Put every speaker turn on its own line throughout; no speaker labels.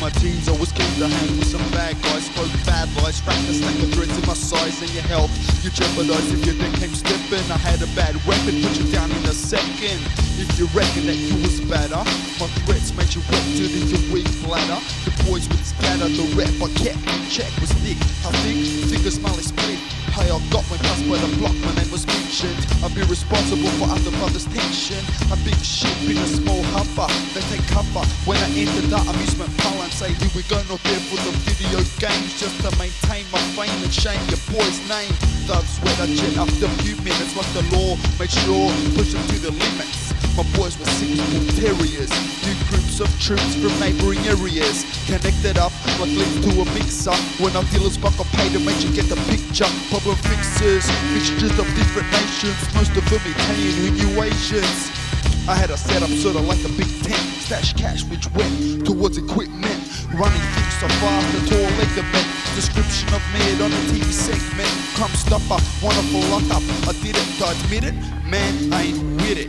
my teens, I was keen to hang with some bad guys. Spoke bad lies, wrapped a stack of threats in my size and your health. You jeopardize if your dick came stepping. I had a bad weapon, put you down in a second. If you reckon that you was better, my threats made you wet to your weak bladder. The boys would scatter, the rep I kept in check was thick. How thick? Thick as Smiley split. Hey, I got my passed by the block, my name was mentioned. I'd be responsible for other brothers' tension. A big ship in a small hopper, they take cover when I enter the amusement park and say, here we go, not there for the video games, just to maintain my fame and shame your boy's name. Thugs sweat a jet after a few minutes, like the law made sure, push them to the limits. My boys were sick bull terriers, new groups of troops from neighbouring areas, connected up like links to a mixer. When our dealers buck, I pay to make you get the picture. Problem fixers, mixtures of different nations, most of them Italian who knew Asians. I had a setup sorta like a big tent, stash cash which went towards equipment, running things so fast a tall ligament. Description of me on a TV segment, crumb stopper, wonderful lock up. I did it, I admit it, man, I ain't with it.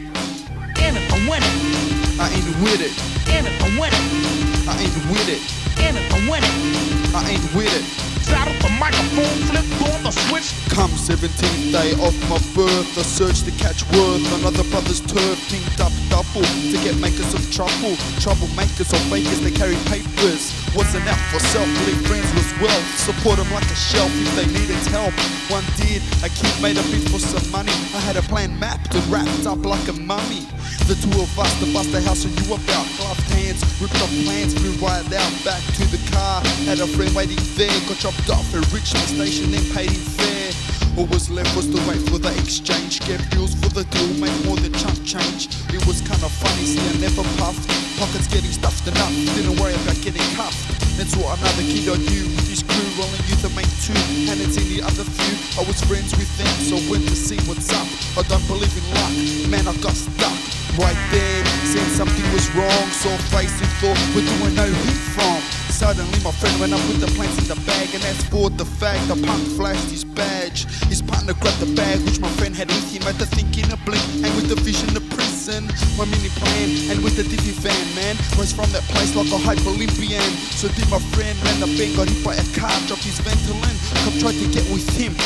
And if I win it,
I ain't with it.
and if I win it,
I ain't with it.
and if I win it,
I ain't with it.
saddle the microphone, flip on the switch.
Come 17th day of my birth, I search to catch worth. Another brother's turf, teamed up double to get makers of trouble. Troublemakers or fakers, they carry papers. Wasn't out for self, believe friends was wealth. Support them like a shelf if they needed help. One did, a kid made a bid for some money. I had a plan mapped and wrapped up like a mummy. The two of us to bust the house and you about. Gloved hands, ripped off plans, flew right out back to the car. Had a friend waiting there, got dropped off at Richmond Station, then paid him fare. All was left was to wait for the exchange. Get bills for the deal, make more than chump change. It was kinda funny, see I never puffed. Pockets getting stuffed enough, didn't worry about getting cuffed. Then saw another kid I knew with his crew rolling youth to make two. And it's in the other few, I was friends with them, so went to see what's up. I don't believe in luck, man I got stuck. Right then, saying something was wrong, saw a face and thought, where do I know him from? Suddenly my friend went up with the plants in the bag, and as for the fact, the punk flashed his badge. His partner grabbed the bag which my friend had with him, had to think in a blink, and with the vision of prison, my mini plan, and with the divvy van, man, rose from that place like a hype Olympian. So did my friend, ran the bend, got hit by a car, dropped his Ventolin, cop tried to get with him,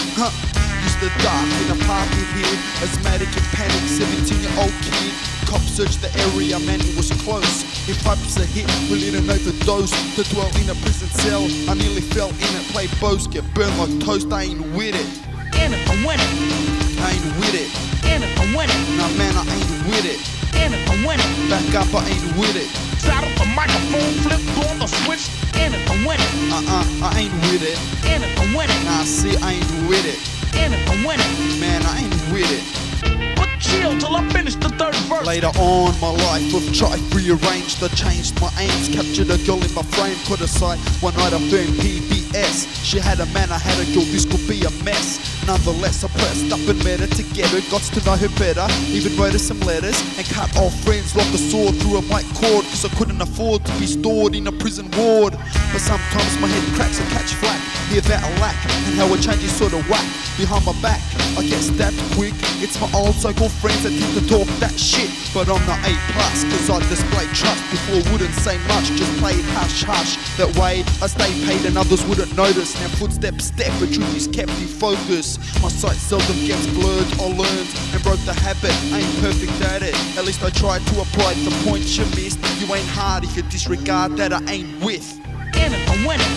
used the dark in a parking here, asthmatic and panic, 17-year-old kid. Cops searched the area, man, it was close. If pipes a hit, we'll in an overdose. To dwell in a prison cell, I nearly fell in it. Play boast, get burned like toast, I ain't with it.
And if I win it,
I ain't with it.
and if I win it,
Nah man, I ain't with it.
and if I win it,
Back up, I ain't with it.
saddle the microphone, flip on the switch. And if I win it,
I ain't with it.
and if I win it,
Nah, see, I ain't with it.
and if I win it,
Man, I ain't with it.
but chill till I finish the third verse.
Later on, my life of trife rearranged. I changed my aims, captured a girl in my frame. Put aside one night I burned PBS. She had a man, I had a girl, this could be a mess. Nonetheless, I pressed up and met her together. Got to know her better, even wrote her some letters. And cut off friends like a sword through a mic cord. Cause I couldn't afford to be stored in a prison ward. But sometimes my head cracks and catch flack. Hear that I lack, and how a change is sort of whack. Behind my back, I get stabbed quick. It's my old so-called friends that tend to talk that shit. But I'm not A+, cause I display trust. Before wouldn't say much, just play it hush-hush. That way, I stay paid and others wouldn't notice. Now footsteps step, but truth is kept in focus. My sight seldom gets blurred, I learned and broke the habit. I ain't perfect at it, at least I tried to apply the points you missed. You ain't hard if you disregard that I ain't with.
And if I win it,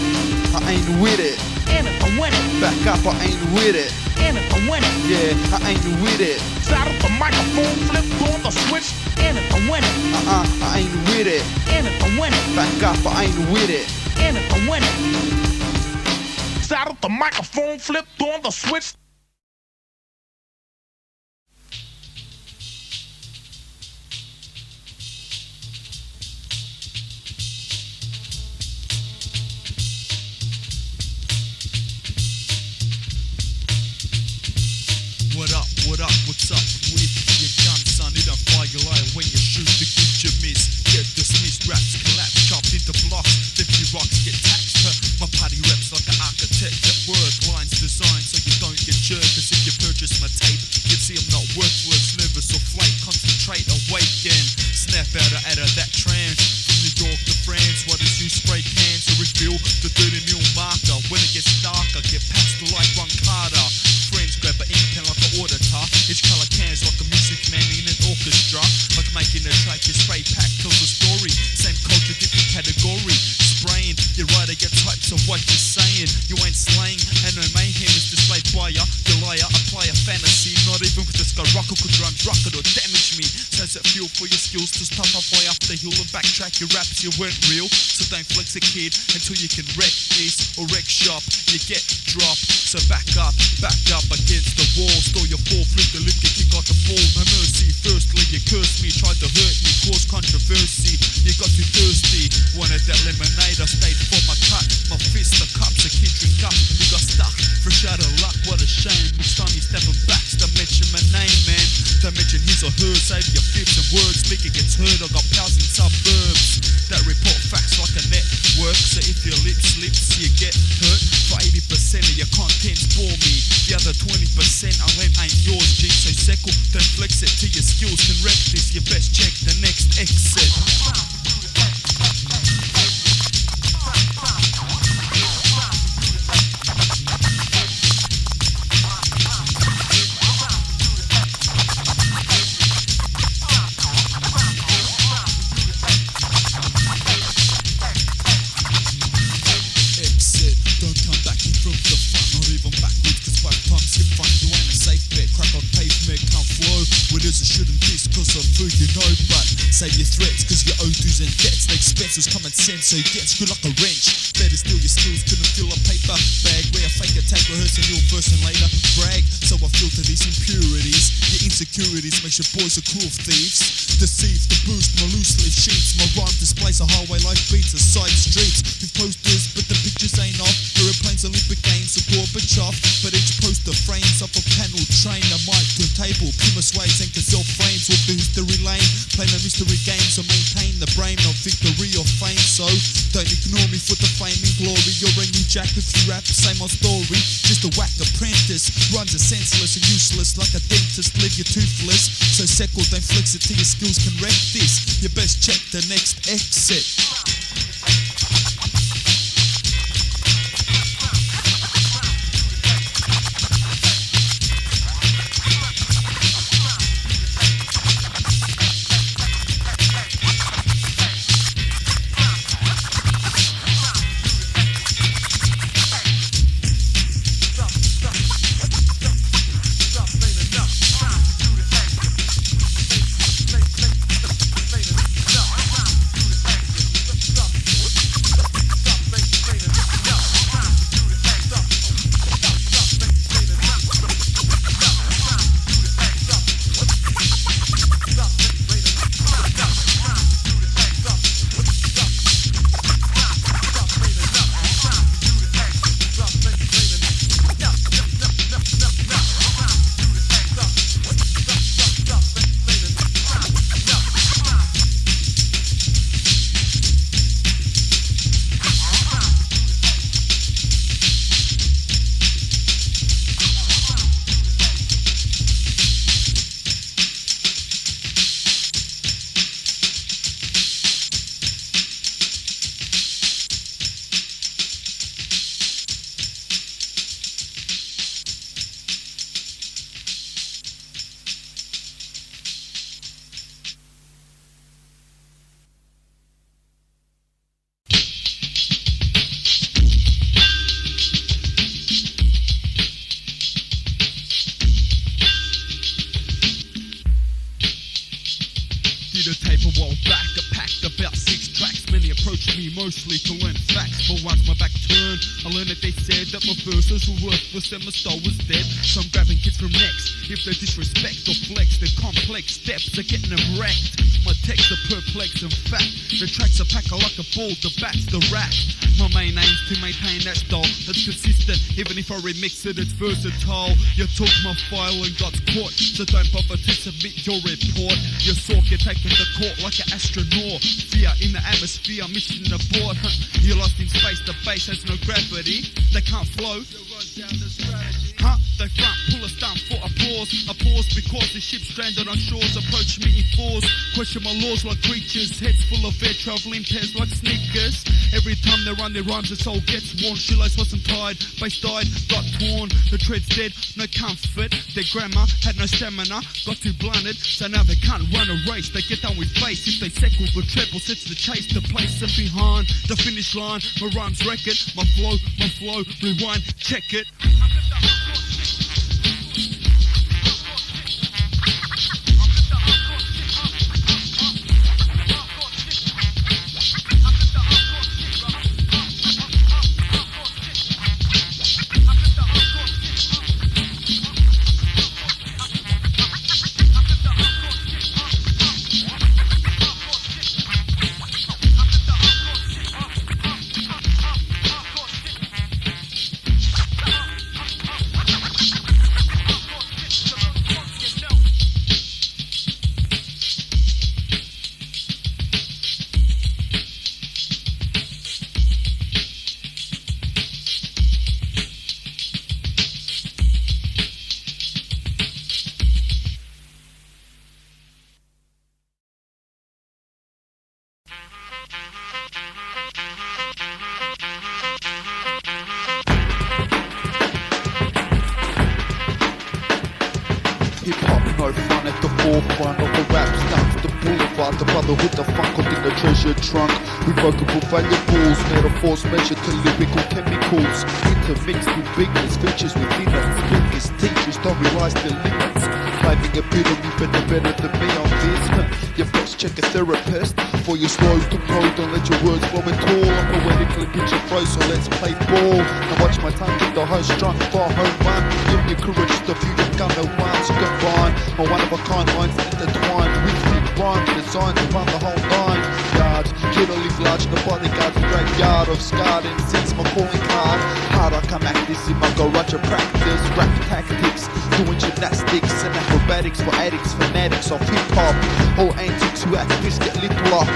I ain't with it.
and if I win it,
Back up, I ain't with it.
and if I win it,
Yeah, I ain't with it.
saddle the microphone, flip on the switch. And if I win it,
I ain't with it.
and if I win it,
Back up, I ain't with it.
and if I win it, saddle the microphone, flip on the switch.
What up, what's up with your gun, son? It don't fire your eye when you shoot the gift you miss. Get dismissed, raps collapse, chopped into blocks. 50 rocks get taxed. My party reps like an architect at work. Lines designed so you don't get jerked. Cause if you purchase my tape, you'd see I'm not worthless, nervous or flake. Concentrate, awaken, snap out of that trance. From New York to France, what is you spray can? extra. Like making a track, your spray pack tells a story. Same culture, different category. Spraying, your writer gets hyped of what you're saying. You ain't slaying, and no mayhem is displayed by ya. You liar, apply a fantasy. Not even with the skyrocket could rhymes rocket or damage me. Says it fuel for your skills to stop halfway up the hill and backtrack your raps, you weren't real. So don't flex a kid until you can wreck this or wreck shop. You get dropped, so back up against the wall. Store your fall, flip the lip, kick like a ball. No mercy, firstly you cursed me, tried to hurt me, cause controversy. You got too thirsty, wanted that lemonade, I stayed for my cut. My fist, the cups a kid drink up. You got stuck, fresh out of luck, what a shame. Each time you stepping back, stop mention my name, man. Don't mention his or her, save your fibs and words. Speaker gets heard, I got pals in suburbs that report facts like a network. So if your lip slips, you get hurt. For 80% of your content's for me. The other 20% I lent ain't yours, G. So seckle, don't flex it till your skills can wreck this. You best check the next exit. Save your threats, cause your O2s and debts. The expenses common sense, so you get screwed like a wrench. Better steal your skills, couldn't fill a paper bag. Where a fake attack, rehearsing your verse and later brag. So I filter these impurities. Your insecurities makes your boys are cruel thieves. Deceive to boost my loose leaf sheets. My rhyme displays a highway life beats, a side streets with posters, but the pictures ain't off. Aeroplanes, Olympic games, a Gorbachev, but each poster frames off a panel train, a mic to a table, Puma suede and Cassette frames. Walk the history lane, play no mystery games, or maintain the brain of victory or fame. So don't ignore me for the fame and glory. You're a new jack if you rap, same old story. Just a whack apprentice, rhymes are senseless and useless like a dentist, leave you toothless. So seckle, don't flex it till your skills can wreck this. You best check the next exit. Mostly to learn facts, but once my back turned, I learned that they said that my verses were worthless and my style was dead. So I'm grabbing kids from next. If they disrespect or flex, their complex steps are getting them wrecked. My texts are perplex and fat. The tracks are packed like a ball, the bat's the rap. My main aim's to maintain that style that's consistent. Even if I remix it, it's versatile. You took my file and got caught, so don't bother to submit your report. Your sock, you're taking the court like an astronaut. Fear in the atmosphere, mission aboard. You're lost in space, the base has no gravity. They can't flow. They front, pull a stunt for applause. I pause because the ship stranded on shores. Approach me in metaphors. Question my laws like creatures. Heads full of air, traveling pairs like sneakers. Every time they run their rhymes, the soul gets worn. Shoelace wasn't tied, bass died, got torn. The tread's dead, no comfort. Their grammar had no stamina, got too blunted. So now they can't run a race. They get done with face. If they second the treble, sets the chase. The place them behind the finish line. My rhymes wreck it. My flow, rewind, check it.
Hip hop, no fun at the forefront of the rap stunts. The boulevard, the brotherhood, the funk in the treasure trunk. Revocable valuables, metaphors measured to lyrical chemicals. Intermixed with bigness, features within us. Speakers, teachers don't realize their limits. Climbing a bit of me, better than me on this. Your best check a therapist. For your slow to pro, don't let your words flow at all. I'm poetically picture throw, so let's play ball. Now watch my tongue get the host drunk for home run. Give me courage, the future gonna once combine. My one of a kind lines intertwined with me rhyme designed to run the whole 9 yards. Kid to live large in the bodyguard's graveyard of scarred MCs, my calling card. Hard I come act this in my garage of practice. Rap tactics, doing gymnastics and acrobatics for addicts, fanatics of hip hop. All antics who act this get lip locked.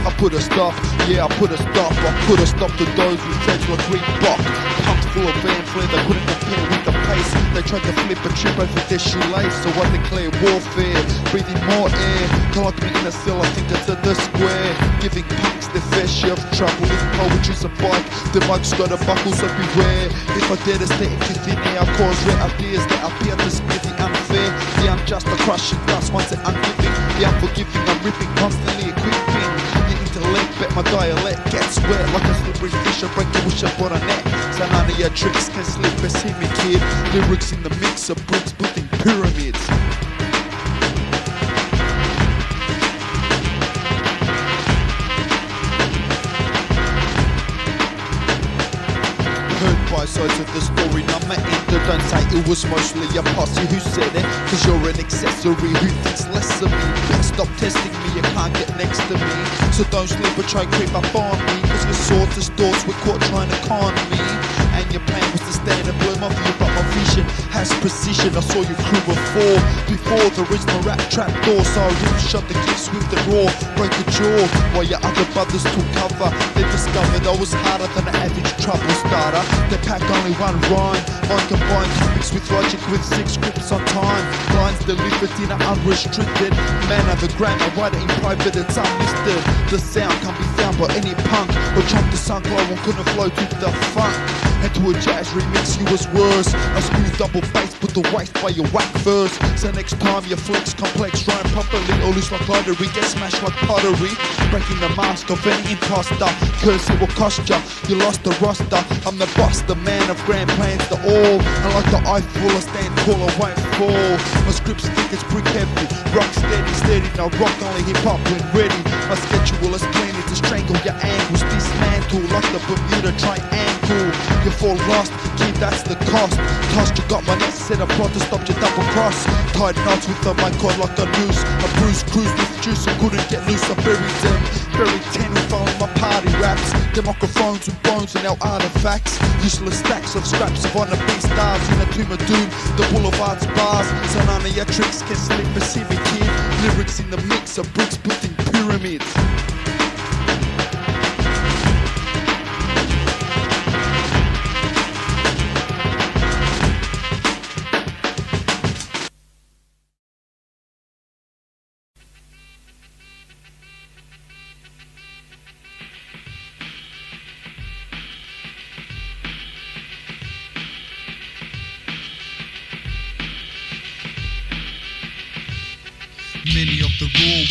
I put a stop, yeah I put a stop. I put a stop to those with treads like Reebok. Pumped full of Van Flair, they couldn't compare with the pace. They tried to flip a trip over their shoelace, so I declare warfare. Breathing more air, lock me in a cell, I think it's at the square. Giving punks their fair share of trouble. If poetry's a bike, the mic's got a buckle, so beware. If I dare to stay into thin air, I cause rare ideas that appear to spear the unfair. The unjust, I crush and dust once they're ungiving. The unforgiving, I'm ripping, constantly equipping. The intellect, bet my dialect gets wet like a slippery fish. I break your wish up on a net. So none of your tricks can slip, see me kid. Lyrics in the mix of bricks, building pyramids. By sides of the story, number ender. Don't say it was mostly a posse who said it, cause you're an accessory who thinks less of me. But stop testing me, you can't get next to me. So don't sleep or try creep up on me, cause your swords and thoughts were caught trying to con me. And your plan was to stand and blow my view, but my vision has precision. I saw your crew before the original rap trap door. So I rim shot the kick swift and raw, break the jaw. While your other brothers took cover, they discovered I was harder than an average trouble starter. They pack only one rhyme, mine combined topics with logic with 6 scripts on time. Lines delivered in an unrestricted manner. The grammar writer in private, it's unlisted. The sound can't be found by any punk or chunk the sunk low and couldn't flow to the funk. And to a jazz remix you was worse. A smooth double bass put the waste by your whack verse. So next time you flex complex rhyme properly or loose like lottery, get smashed like pottery. Breaking the mask of any imposter, curse it will cost ya. You lost the roster, I'm the boss, the man of grand plans, the all. And like the Eiffel, I stand tall, I won't fall. My scripts think it's brick heavy, rock steady, now rock only hip hop when ready. My schedule is plenty to strangle your angles, dismantle like the Bermuda Triangle. You fall lost, kid, that's the cost. Tossed, you got my net set up, brought to stop your double cross. Tied knots with the mic cord like a noose. A bruise, cruise with juice, I couldn't get loose, I buried them. Buried 10 who following my party raps. Them microphones and bones and our artifacts. Useless stacks of scraps of wanna be stars in a tomb of doom. The boulevard's bars, so none of your tricks can slip a see me kid. Lyrics in the mix of bricks building pyramids.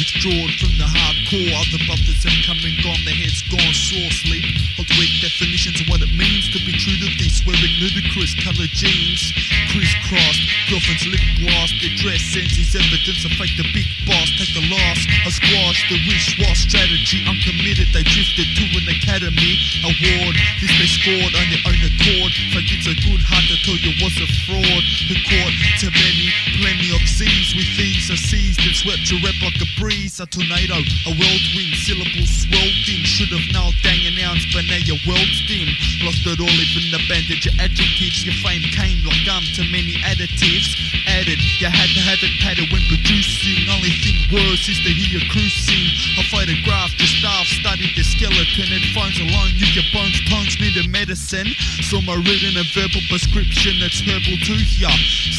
withdrawn from the hardcore. Other brothers have come and gone, their heads gone sore sleep. Hold weak definitions of what it means to be true to these wearing ludicrous colour jeans. Crisscrossed, girlfriend's lip gloss, their dress sends his evidence of fake the big boss. Take a loss, a squash, the wish-wash strategy. Uncommitted, they drifted to an academy award. This they scored on their own accord. Fake it's a good heart to tell you was a fraud. Who caught too many, plenty of Z's with these are seized and swept your rep like a breeze. A tornado, a whirlwind, syllables swelled in. Should have nailed dang announced, but now your world's dim. Lost it all, even abandoned your adjectives. Your fame came like too many additives added. You had to have it padded when producing. Only thing worse is to hear your crew sing. I photographed your staff, studied their skeleton. Headphones alone, use your bones, tongues needed medicine. Saw my written and verbal prescription that's herbal to ya.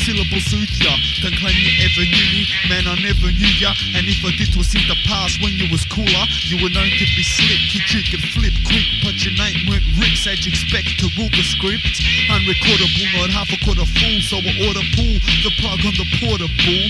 Syllable soothe ya. Don't claim you ever knew me, man, I never knew ya. And if I did was in the past when you was cooler, you were known to be slick, you trick and flip quick, but your name weren't Rick. How'd you expect to rule the script? Unrecordable, not half a quarter full, so I order pull the plug on the Portabull.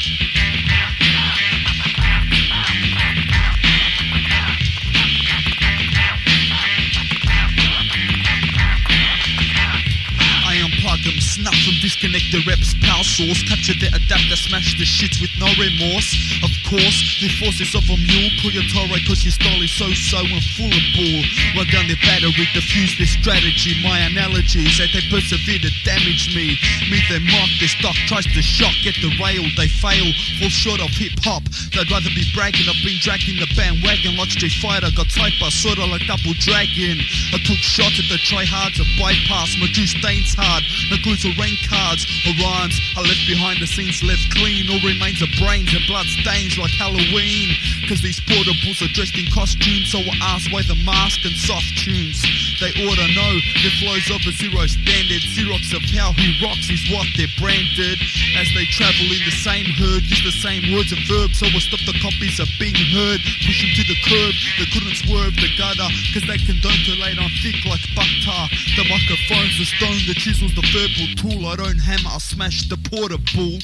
Snuff them, disconnect the reps, power source. Capture the adapter, smash the shits with no remorse. Of course, the forces of a mule. Pull your Torah cause your style is so-so and full of bull. Run down their battery, diffuse their strategy. My analogies that they persevere to damage me. Me they mock, their stock tries to shock. Get derailed, they fail, fall short of hip-hop. They'd rather be bragging, I've been dragged in the bandwagon like Street Fighter. Got typer, sorta like Double Dragon. I took shots at the tryhards, a bypass. My juice stains hard, no glues or rain cards or rhymes. I left behind the scenes, left clean. All remains of brains and blood stains like Halloween. Cause these portables are dressed in costumes, so I ask why the mask and soft tunes. They oughta know the flows of a zero standard. Xerox of how he rocks is what they're branded. As they travel in the same herd, use the same words and verbs, so I stop the copies of being heard. Push them to the curb, they couldn't swerve the gutter, cause they condone to lay on thick like butter. The microphone's the stone, the chisel's the verbal tool. I don't hammer, I smash the Portabull.